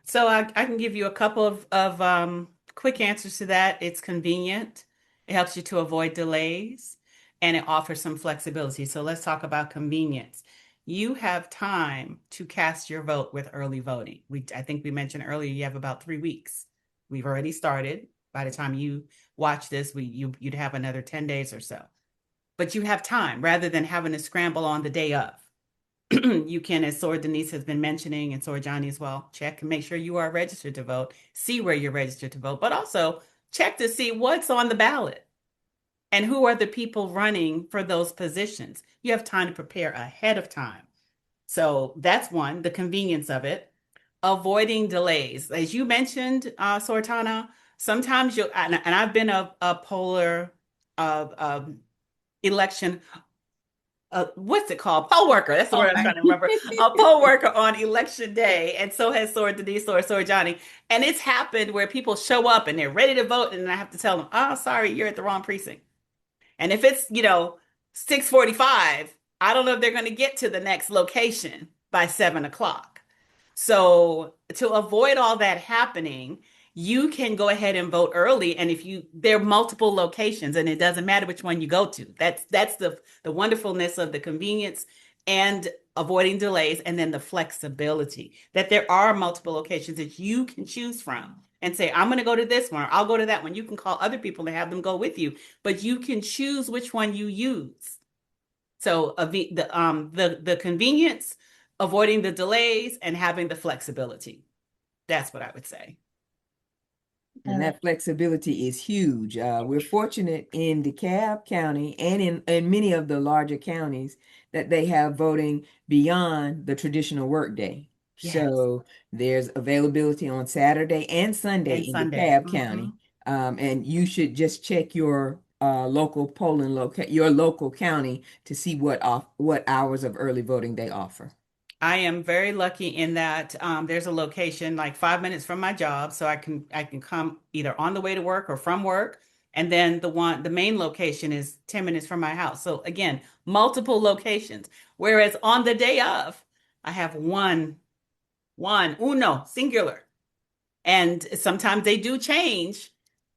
So I can give you a couple of quick answers to that. It's convenient. It helps you to avoid delays, and it offers some flexibility. So let's talk about convenience. You have time to cast your vote with early voting. I think we mentioned earlier you have about 3 weeks. We've already started. By the time you watch this, you'd have another 10 days or so. But you have time rather than having to scramble on the day of. You can, as Sora Denise has been mentioning, and Sora Johnny as well, check and make sure you are registered to vote, see where you're registered to vote, but also check to see what's on the ballot and who are the people running for those positions. You have time to prepare ahead of time. So that's one, the convenience of it. Avoiding delays. As you mentioned, Sortana, sometimes and I've been a poller election, what's it called? Poll worker. That's the word I'm trying to remember. A poll worker on election day. And so has Sora Denise, Sora Johnny. And it's happened where people show up and they're ready to vote. And I have to tell them, oh, sorry, you're at the wrong precinct. And if it's, 6:45, I don't know if they're going to get to the next location by 7:00. So to avoid all that happening, you can go ahead and vote early. And there are multiple locations and it doesn't matter which one you go to. That's the wonderfulness of the convenience and avoiding delays, and then the flexibility that there are multiple locations that you can choose from and say, I'm going to go to this one, or I'll go to that one. You can call other people and have them go with you, but you can choose which one you use. So the convenience, avoiding the delays, and having the flexibility. That's what I would say. And that flexibility is huge. We're fortunate in DeKalb County and in many of the larger counties that they have voting beyond the traditional workday. Yes. So there's availability on Saturday and Sunday in DeKalb County. And you should just check your local polling your local county to see what hours of early voting they offer. I am very lucky in that there's a location like 5 minutes from my job, so I can come either on the way to work or from work. And then the main location is 10 minutes from my house. So again, multiple locations. Whereas on the day of, I have uno, singular. And sometimes they do change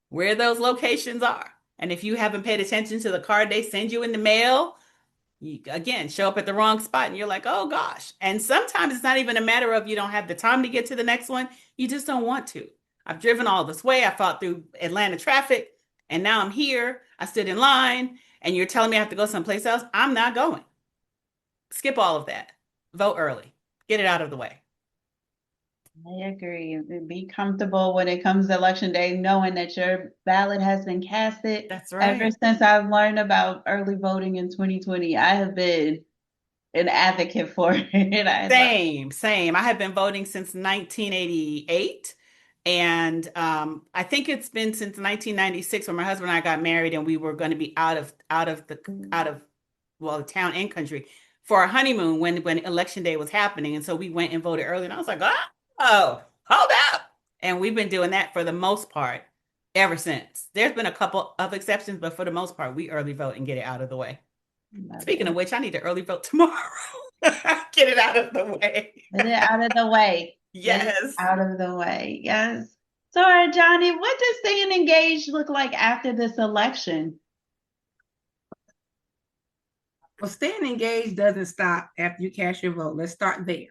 where those locations are. And if you haven't paid attention to the card they send you in the mail, you again show up at the wrong spot and you're like, oh gosh. And sometimes it's not even a matter of you don't have the time to get to the next one. You just don't want to. I've driven all this way. I fought through Atlanta traffic and now I'm here. I stood in line and you're telling me I have to go someplace else. I'm not going. Skip all of that. Vote early. Get it out of the way. I agree. Be comfortable when it comes to election day, knowing that your ballot has been casted. That's right. Ever since I've learned about early voting in 2020, I have been an advocate for it. Same. I have been voting since 1988. And I think it's been since 1996 when my husband and I got married and we were going to be out of the town and country for our honeymoon when election day was happening. And so we went and voted early and I was like, oh, hold up. And we've been doing that for the most part ever since. There's been a couple of exceptions, but for the most part, we early vote and get it out of the way. Speaking of which, I need to early vote tomorrow. Get it out of the way. Get it out of the way. Yes. Out of the way. Yes. So, Johnny, what does staying engaged look like after this election? Well, staying engaged doesn't stop after you cast your vote. Let's start there.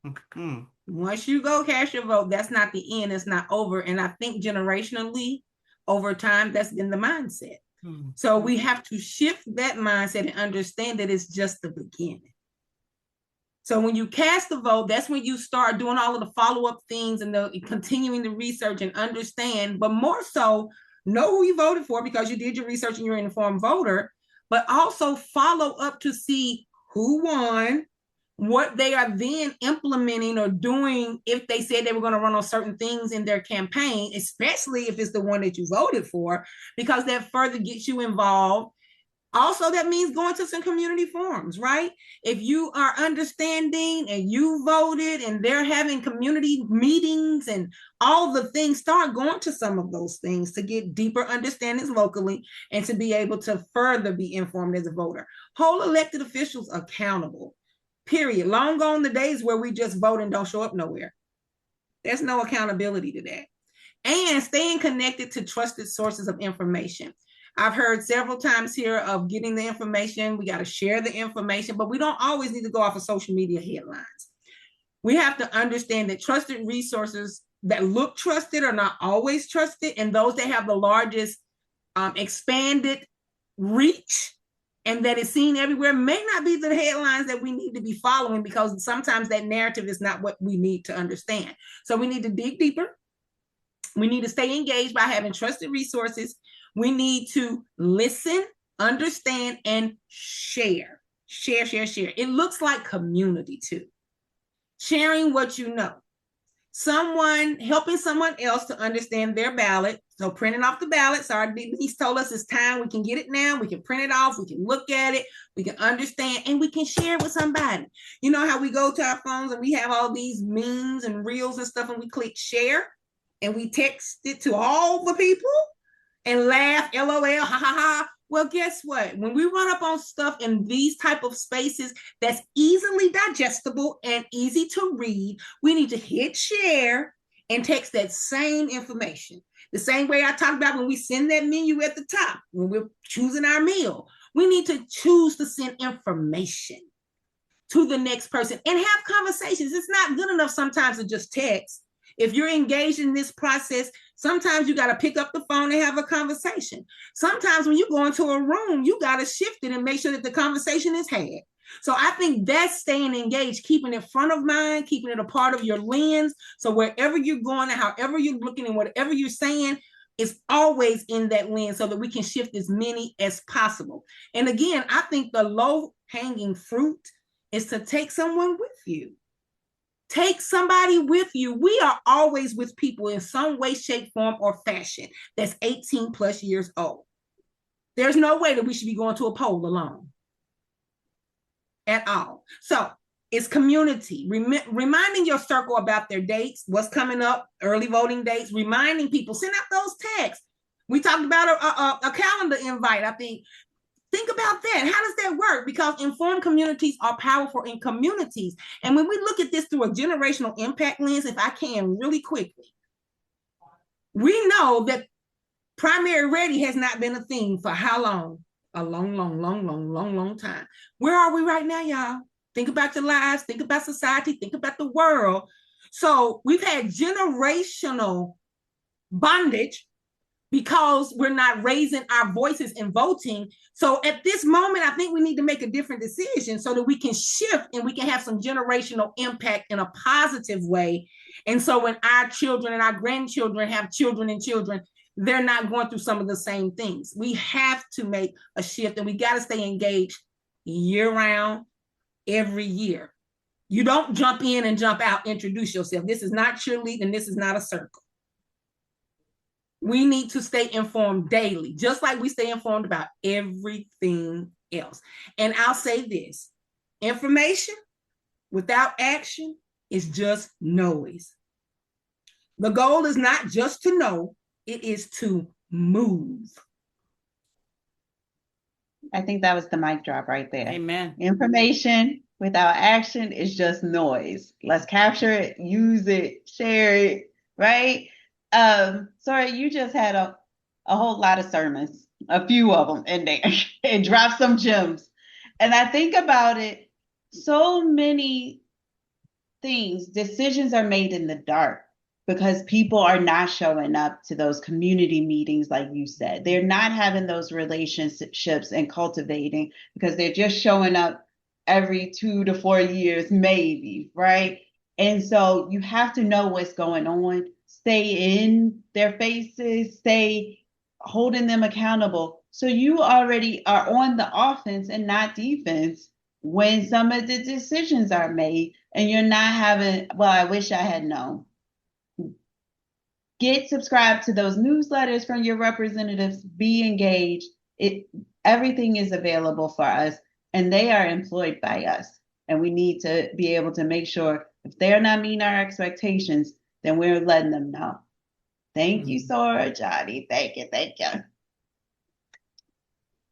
Mm-hmm. Once you go cast your vote, that's not the end. It's not over. And I think generationally, over time, that's been the mindset. Mm-hmm. So we have to shift that mindset and understand that it's just the beginning. So when you cast the vote, that's when you start doing all of the follow-up things and the continuing the research and understand, but more so know who you voted for because you did your research and you're an informed voter, but also follow up to see who won, what they are then implementing or doing if they said they were going to run on certain things in their campaign, especially if it's the one that you voted for, because that further gets you involved. Also, that means going to some community forums, right? If you are understanding and you voted and they're having community meetings and all the things, start going to some of those things to get deeper understandings locally and to be able to further be informed as a voter. Hold elected officials accountable, period. Long gone the days where we just vote and don't show up nowhere. There's no accountability to that. And staying connected to trusted sources of information. I've heard several times here of getting the information. We got to share the information, but we don't always need to go off of social media headlines. We have to understand that trusted resources that look trusted are not always trusted, and those that have the largest expanded reach and that is seen everywhere may not be the headlines that we need to be following, because sometimes that narrative is not what we need to understand. So we need to dig deeper. We need to stay engaged by having trusted resources. We need to listen, understand, and share. Share. It looks like community too. Sharing what you know. Helping someone else to understand their ballot. So printing off the ballots. Our niece told us it's time. We can get it now. We can print it off. We can look at it. We can understand, and we can share it with somebody. You know how we go to our phones and we have all these memes and reels and stuff, and we click share and we text it to all the people and laugh, LOL, ha ha ha. Well, guess what? When we run up on stuff in these type of spaces that's easily digestible and easy to read, we need to hit share and text that same information. The same way I talked about when we send that menu at the top, when we're choosing our meal, we need to choose to send information to the next person and have conversations. It's not good enough sometimes to just text. If you're engaged in this process, sometimes you got to pick up the phone and have a conversation. Sometimes when you go into a room, you got to shift it and make sure that the conversation is had. So I think that's staying engaged, keeping it front of mind, keeping it a part of your lens. So wherever you're going and however you're looking and whatever you're saying, it's always in that lens so that we can shift as many as possible. And again, I think the low-hanging fruit is to take someone with you. Take somebody with you. We are always with people in some way, shape, form, or fashion that's 18 plus years old. There's no way that we should be going to a poll alone at all. So it's community. Reminding your circle about their dates, what's coming up, early voting dates, reminding people, send out those texts. We talked about a calendar invite, I think. Think about that. How does that work? Because informed communities are powerful in communities. And when we look at this through a generational impact lens, if I can really quickly, we know that primary ready has not been a thing for how long? A long time. Where are we right now, y'all? Think about your lives, think about society, think about the world. So we've had generational bondage because we're not raising our voices in voting. So at this moment, I think we need to make a different decision so that we can shift and we can have some generational impact in a positive way. And so when our children and our grandchildren have children and children, they're not going through some of the same things. We have to make a shift, and we got to stay engaged year round, every year. You don't jump in and jump out, introduce yourself. This is not cheerleading, this is not a circle. We need to stay informed daily, just like we stay informed about everything else. And I'll say this, information without action is just noise. The goal is not just to know, it is to move. I think that was the mic drop right there. Amen. Information without action is just noise. Let's capture it, use it, share it, right? Sorry, you just had a whole lot of sermons, a few of them in there, and dropped some gems. And I think about it, so many decisions are made in the dark because people are not showing up to those community meetings, like you said. They're not having those relationships and cultivating because they're just showing up every 2 to 4 years, maybe, right? And so you have to know what's going on, stay in their faces, stay holding them accountable. So you already are on the offense and not defense when some of the decisions are made and you're not having, well, I wish I had known. Get subscribed to those newsletters from your representatives, be engaged. Everything is available for us and they are employed by us. And we need to be able to make sure if they're not meeting our expectations, then we're letting them know. Thank you, Sora, Johnny. Thank you. Thank you.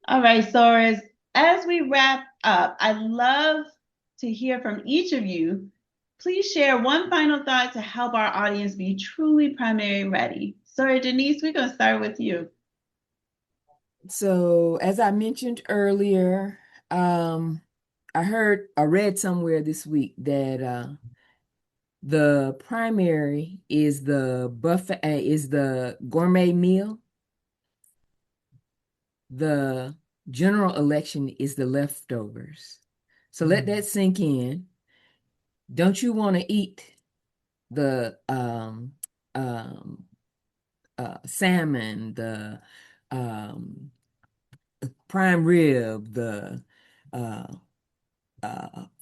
All right, Soras, as we wrap up, I'd love to hear from each of you. Please share one final thought to help our audience be truly primary ready. Sora Denise, we're going to start with you. So, as I mentioned earlier, I read somewhere this week that the primary is the buffet, is the gourmet meal. The general election is the leftovers. So let that sink in. Don't you want to eat the salmon, the prime rib, the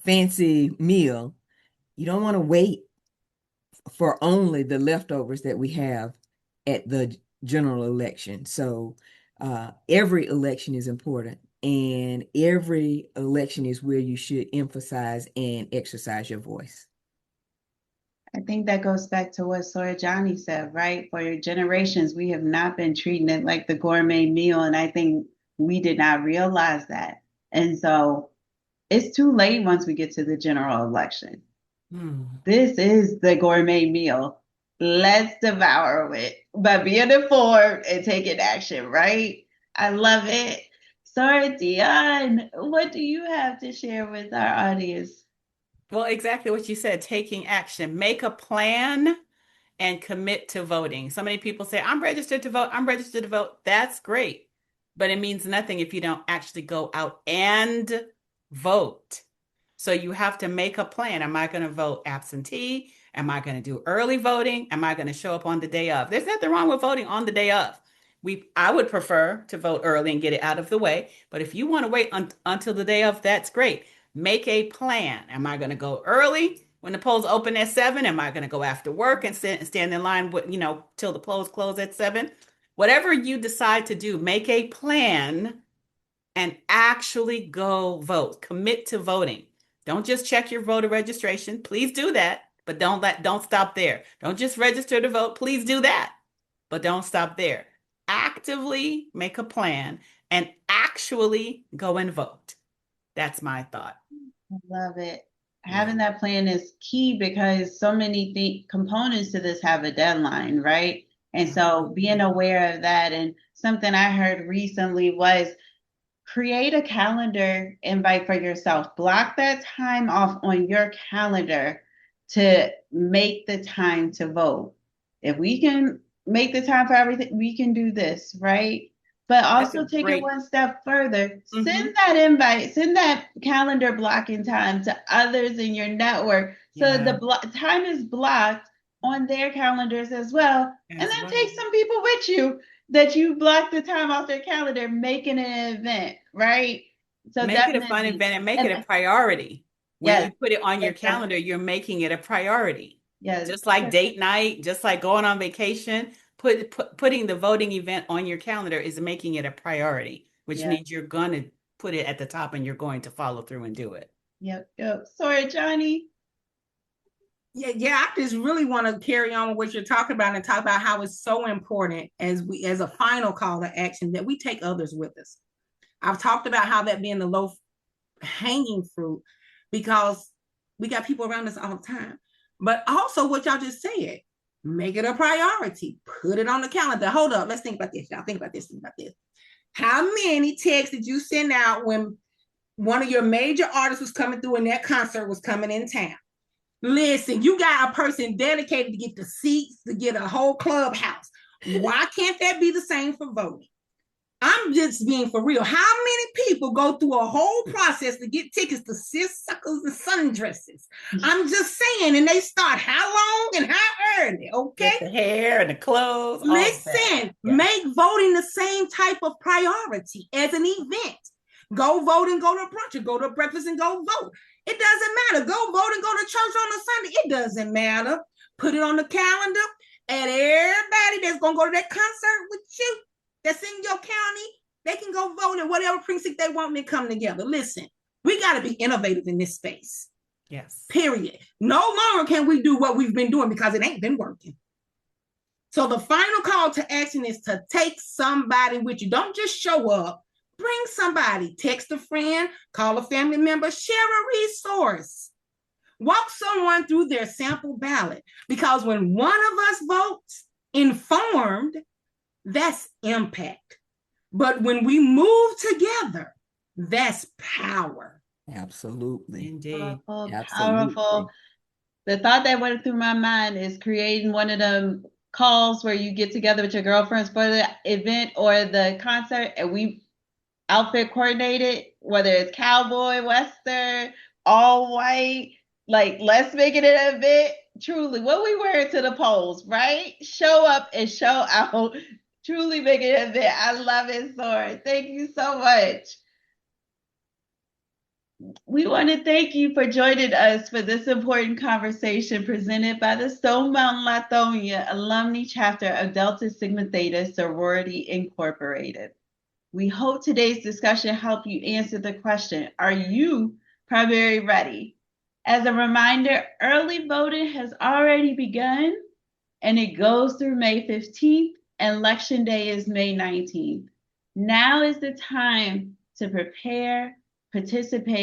fancy meal? You don't want to wait for only the leftovers that we have at the general election. So every election is important, and every election is where you should emphasize and exercise your voice. I think that goes back to what Sora Johnny said, right? For generations, we have not been treating it like the gourmet meal, and I think we did not realize that. And so it's too late once we get to the general election. This is the gourmet meal. Let's devour it by being informed and taking action, right? I love it. Sorry, Dion, what do you have to share with our audience? Well, exactly what you said, taking action. Make a plan and commit to voting. So many people say, I'm registered to vote. I'm registered to vote. That's great. But it means nothing if you don't actually go out and vote. So you have to make a plan. Am I going to vote absentee? Am I going to do early voting? Am I going to show up on the day of? There's nothing wrong with voting on the day of. I would prefer to vote early and get it out of the way. But if you want to wait until the day of, that's great. Make a plan. Am I going to go early when the polls open at 7? Am I going to go after work and stand in line with, till the polls close at 7? Whatever you decide to do, make a plan and actually go vote. Commit to voting. Don't just check your voter registration. Please do that, but don't stop there. Don't just register to vote. Please do that, but don't stop there. Actively make a plan and actually go and vote. That's my thought. I love it. Having that plan is key because so many components to this have a deadline, right? And so being aware of that, and something I heard recently was create a calendar invite for yourself. Block that time off on your calendar to make the time to vote. If we can make the time for everything, we can do this, right? But also take it one step further. Send that invite, send that calendar blocking time to others in your network so that the time is blocked on their calendars as well. And then take some people with you that you block the time off their calendar, making an event, right? So make it a fun event and make it a priority. When you put it on your calendar, you're making it a priority. Yes. Just like date night, just like going on vacation, putting the voting event on your calendar is making it a priority, which means you're going to put it at the top and you're going to follow through and do it. Yep. Sorry, Johnny. Yeah, I just really want to carry on with what you're talking about and talk about how it's so important as a final call to action that we take others with us. I've talked about how that being the low hanging fruit because we got people around us all the time. But also what y'all just said, make it a priority. Put it on the calendar. Hold up. Let's think about this. Y'all think about this. How many texts did you send out when one of your major artists was coming through and that concert was coming in town? Listen, you got a person dedicated to get the seats, to get a whole clubhouse. Why can't that be the same for voting? I'm just being for real. How many people go through a whole process to get tickets to sis suckers and sundresses? I'm just saying, and they start how long and how early, okay? Get the hair and the clothes. all of that. Listen, Yeah. make voting the same type of priority as an event. Go vote and go to brunch, or go to breakfast and go vote. It doesn't matter. Go vote and go to church on a Sunday. It doesn't matter. Put it on the calendar, and everybody that's gonna go to that concert with you, that's in your county, they can go vote in whatever precinct they want and come together. Listen, we got to be innovative in this space. Yes. Period. No longer can we do what we've been doing because it ain't been working. So the final call to action is to take somebody with you. Don't just show up. Bring somebody. Text a friend, call a family member, share a resource. Walk someone through their sample ballot, because when one of us votes informed, that's impact. But when we move together, that's power. Absolutely. Indeed. Powerful, Absolutely. powerful. The thought that went through my mind is creating one of them calls where you get together with your girlfriends for the event or the concert, and we outfit coordinated, whether it's cowboy, western, all white. Like, let's make it an event. Truly, what we wear to the polls, right? Show up and show out. Truly make it an event. I love it, Sora. Thank you so much. We want to thank you for joining us for this important conversation presented by the Stone Mountain Lithonia Alumni Chapter of Delta Sigma Theta Sorority Incorporated. We hope today's discussion helped you answer the question, are you primary ready? As a reminder, early voting has already begun, and it goes through May 15th, and Election Day is May 19th. Now is the time to prepare, participate,